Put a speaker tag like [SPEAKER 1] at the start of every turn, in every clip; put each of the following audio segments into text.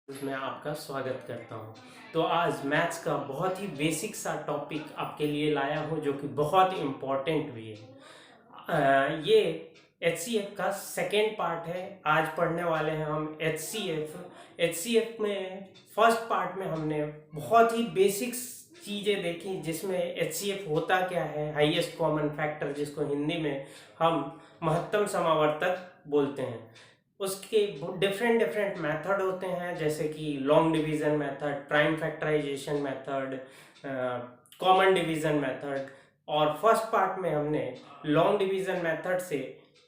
[SPEAKER 1] मैं आपका स्वागत करता हूं। तो आज मैथ्स का बहुत ही बेसिक सा टॉपिक आपके लिए लाया हूं जो कि बहुत इम्पोर्टेंट भी है। ये HCF का सेकेंड पार्ट है। आज पढ़ने वाले हैं हम HCF में फर्स्ट पार्ट में हमने बहुत ही बेसिक चीज़ें देखी जिसमें HCF होता क्या है, हाईएस्ट कॉमन फैक्टर जिसको हिंदी में हम महत्तम समावर्तक बोलते हैं। उसके डिफरेंट डिफरेंट मेथड होते हैं जैसे कि long division method, prime factorisation method, common division method. और फर्स्ट पार्ट में हमने लॉन्ग डिवीजन मेथड से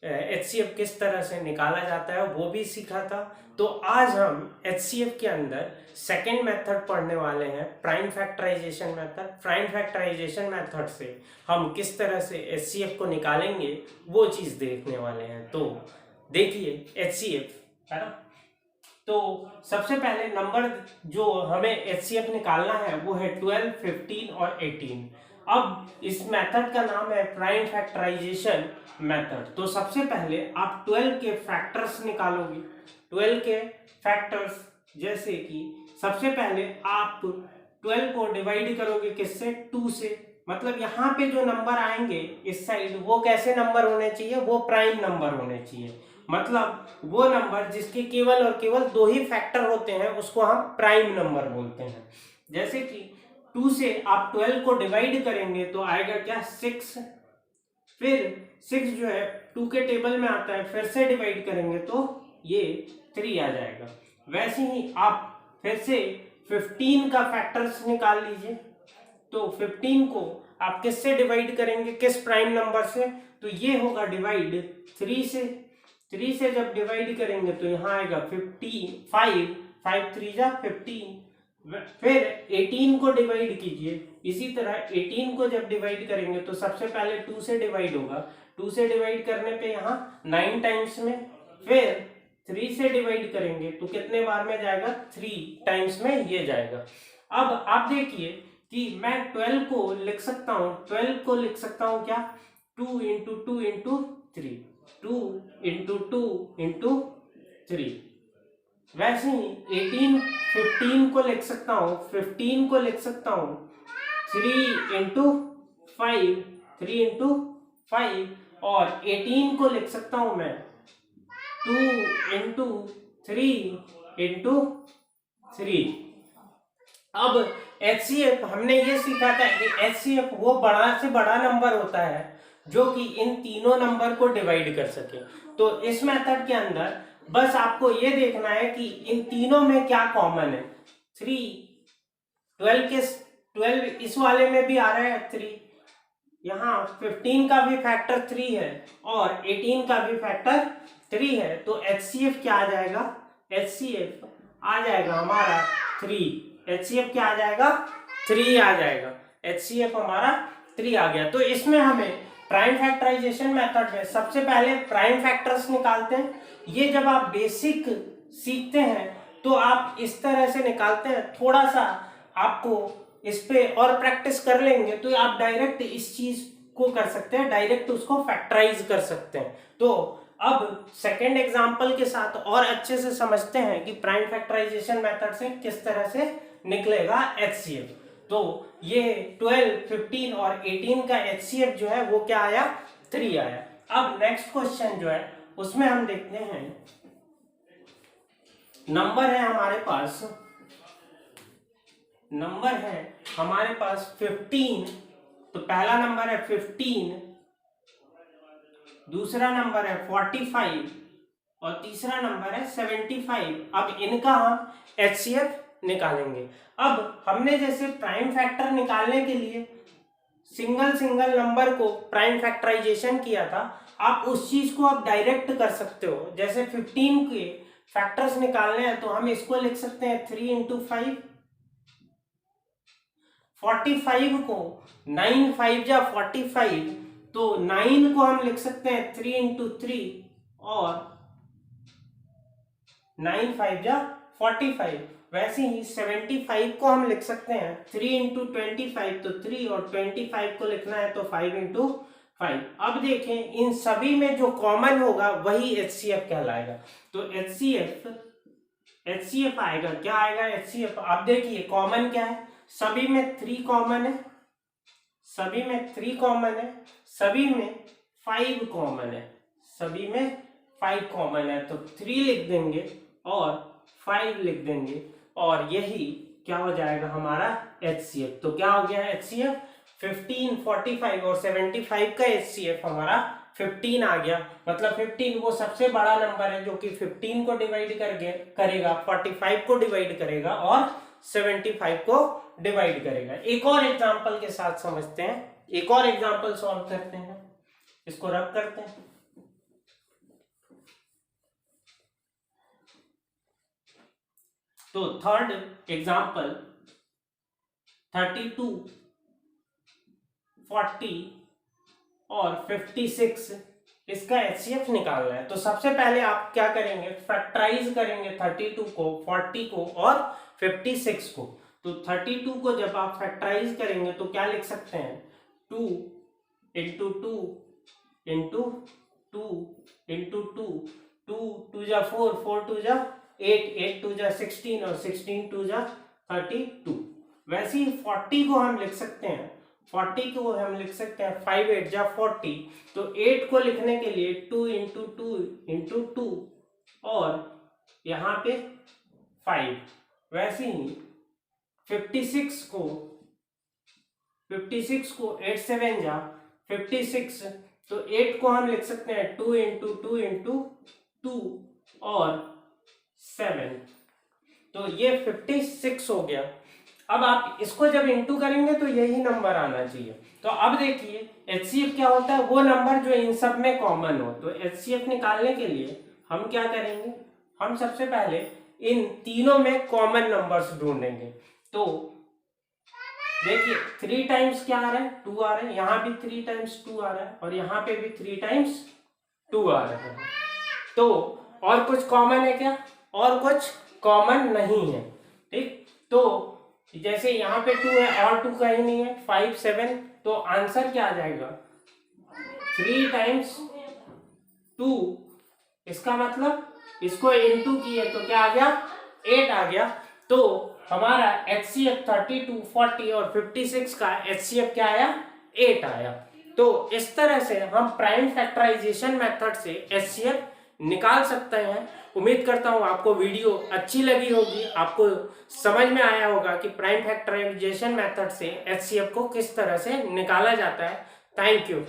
[SPEAKER 1] HCF किस तरह से निकाला जाता है वो भी सीखा था। तो आज हम HCF के अंदर सेकेंड मेथड पढ़ने वाले हैं, prime factorisation method. Prime factorisation method से हम किस तरह से HCF को निकालेंगे वो चीज़ देखने वाले हैं। तो देखिए HCF है ना। तो सबसे पहले नंबर जो हमें HCF निकालना है वो है 12, 15 और 18। अब इस मेथड का नाम है प्राइम फैक्टराइजेशन मेथड। तो सबसे पहले आप 12 के फैक्टर्स निकालोगे। 12 के फैक्टर्स जैसे कि सबसे पहले आप 12 को डिवाइड करोगे किससे, 2 से। मतलब यहाँ पे जो नंबर आएंगे इस साइड वो कैसे नंबर होने चाहिए, वो प्राइम नंबर होने चाहिए। मतलब वो नंबर जिसके केवल और केवल 2 ही फैक्टर होते हैं उसको हम प्राइम नंबर बोलते हैं। जैसे कि 2 से आप 12 को डिवाइड करेंगे तो आएगा क्या, 6। फिर 6 जो है 2 के टेबल में आता है, फिर से डिवाइड करेंगे तो ये 3 आ जाएगा। वैसे ही आप फिर से 15 का फैक्टर्स निकाल लीजिए। तो 15 को आप किससे डिवाइड करेंगे, किस प्राइम नंबर से, तो ये होगा डिवाइड 3 से। 3 से जब डिवाइड करेंगे तो यहाँ आएगा 55, 5 3 जा 15। फिर 18 को डिवाइड कीजिए। इसी तरह 18 को जब डिवाइड करेंगे तो सबसे पहले 2 से डिवाइड होगा। 2 से डिवाइड करने पे यहाँ 9 टाइम्स में। फिर 3 से डिवाइड करेंगे तो कितने बार में जाएगा, 3 टाइम्स में ये जाएगा। अब आप देखिए कि मैं 12 को लिख सकता हूँ, 12 को लिख सकता हूँ क्या, 2 इंटू 2 इंटू 3, 2 इंटू 2 इंटू 3। वैसे ही 15 को लिख सकता हूँ, 15 को लिख सकता हूँ 3 इंटू 5, 3 इंटू 5। और 18 को लिख सकता हूँ मैं 2 इंटू 3 इंटू 3। अब HCF हमने ये सीखा था कि HCF वो बड़ा से बड़ा नंबर होता है जो कि इन तीनों नंबर को डिवाइड कर सके। तो इस मेथड के अंदर बस आपको ये देखना है कि इन तीनों में क्या कॉमन है। 3, 12 इस वाले में भी आ रहा है 3, यहाँ 15 का भी फैक्टर 3 है और 18 का भी फैक्टर 3 है। तो HCF क्या आ जाएगा, HCF आ जाएगा हमारा 3। HCF क्या आ जाएगा, 3 आ जाएगा। HCF हमारा 3 आ गया। तो इसमें हमें प्राइम फैक्टराइजेशन मेथड में सबसे पहले प्राइम फैक्टर्स निकालते हैं। ये जब आप बेसिक सीखते हैं तो आप इस तरह से निकालते हैं। थोड़ा सा आपको इस पे और प्रैक्टिस कर लेंगे तो आप डायरेक्ट इस चीज को कर सकते हैं, डायरेक्ट उसको फैक्टराइज कर सकते हैं। तो अब सेकेंड एग्जांपल के साथ और अच्छे से समझते हैं कि प्राइम फैक्टराइजेशन मेथड से किस तरह से निकलेगा HCF। तो ये 12, 15 और 18 का HCF जो है वो क्या आया, 3 आया। अब नेक्स्ट क्वेश्चन जो है उसमें हम देखते हैं, नंबर है हमारे पास, नंबर है हमारे पास 15। तो पहला नंबर है 15, दूसरा नंबर है 45 और तीसरा नंबर है 75। अब इनका हम HCF निकालेंगे। अब हमने जैसे प्राइम फैक्टर निकालने के लिए सिंगल सिंगल नंबर को प्राइम फैक्टराइजेशन किया था, आप उस चीज को आप डायरेक्ट कर सकते हो। जैसे 15 के फैक्टर्स निकालने हैं तो हम इसको लिख सकते हैं 3 इंटू 5। 45 को 9 5 जा 45, तो 9 को हम लिख सकते हैं 3 इंटू 3 और 9 5 जा 45। वैसे ही 75 को हम लिख सकते हैं 3 इंटू 25, तो 3 और 25 को लिखना है तो 5 इंटू 5। अब देखें इन सभी में जो कॉमन होगा वही HCF कहलाएगा। तो HCF HCF आएगा, क्या आएगा HCF। आप देखिए कॉमन क्या है, सभी में 3 कॉमन है, सभी में 3 कॉमन है, सभी में 5 कॉमन है, सभी में 5 कॉमन है, तो 3 लिख देंगे और 5 लिख देंगे और यही क्या हो जाएगा हमारा HCF। तो क्या हो गया HCF 15, 45 और 75 का HCF हमारा 15 आ गया। मतलब 15 वो सबसे बड़ा नंबर है जो कि 15 को डिवाइड करेगा, 45 को डिवाइड करेगा और 75 को डिवाइड करेगा। एक और एग्जांपल के साथ समझते हैं, एक और एग्जांपल सॉल्व करते हैं, इसको रब करते हैं। तो थर्ड एग्जांपल 32, 40 और 56 इसका HCF निकालना है। तो सबसे पहले आप क्या करेंगे, फैक्टराइज करेंगे 32 को, 40 को और 56 को। तो 32 को जब आप फैक्टराइज करेंगे तो क्या लिख सकते हैं, 2 इंटू 2 इंटू 2 इंटू 2, 2 जा 4, 4 2 जा 8, 8 2 जा 16 और 16 2 जा 32। वैसे ही 40 को हम लिख सकते हैं, 40 को हम लिख सकते हैं 5 8 जा 40। तो 8 को लिखने के लिए 2 इंटू 2 इंटू 2 और यहाँ पे 5। वैसे ही 56 को 8 7 जा 56, तो 8 को हम लिख सकते हैं 2 इंटू 2 इंटू 2 और 7। तो ये 56 हो गया। अब आप इसको जब इंटू करेंगे तो यही नंबर आना चाहिए। तो अब देखिए HCF क्या होता है, वो नंबर जो इन सब में कॉमन हो। तो HCF निकालने के लिए हम क्या करेंगे, हम सबसे पहले इन तीनों में कॉमन नंबर्स ढूंढेंगे। तो देखिए 3 टाइम्स क्या आ रहा है, 2 आ रहा है, यहाँ भी 3 टाइम्स 2 आ रहा है और यहाँ पे भी 3 टाइम्स 2 आ रहा है। तो और कुछ कॉमन है क्या, और कुछ कॉमन नहीं है, ठीक। तो जैसे यहाँ पे 2 है और 2 कहीं नहीं है, 5 7, तो आंसर क्या आ जाएगा 3 टाइम्स 2। इसका मतलब इसको इनटू किए तो क्या आ गया 8 आ गया। तो हमारा HCF 32, 40 और 56 का HCF क्या आया 8 आया। तो इस तरह से हम प्राइम फैक्टराइजेशन मेथड से HCF निकाल सकते हैं। उम्मीद करता हूं आपको वीडियो अच्छी लगी होगी, आपको समझ में आया होगा कि प्राइम फैक्टराइजेशन मेथड से HCF को किस तरह से निकाला जाता है। Thank you.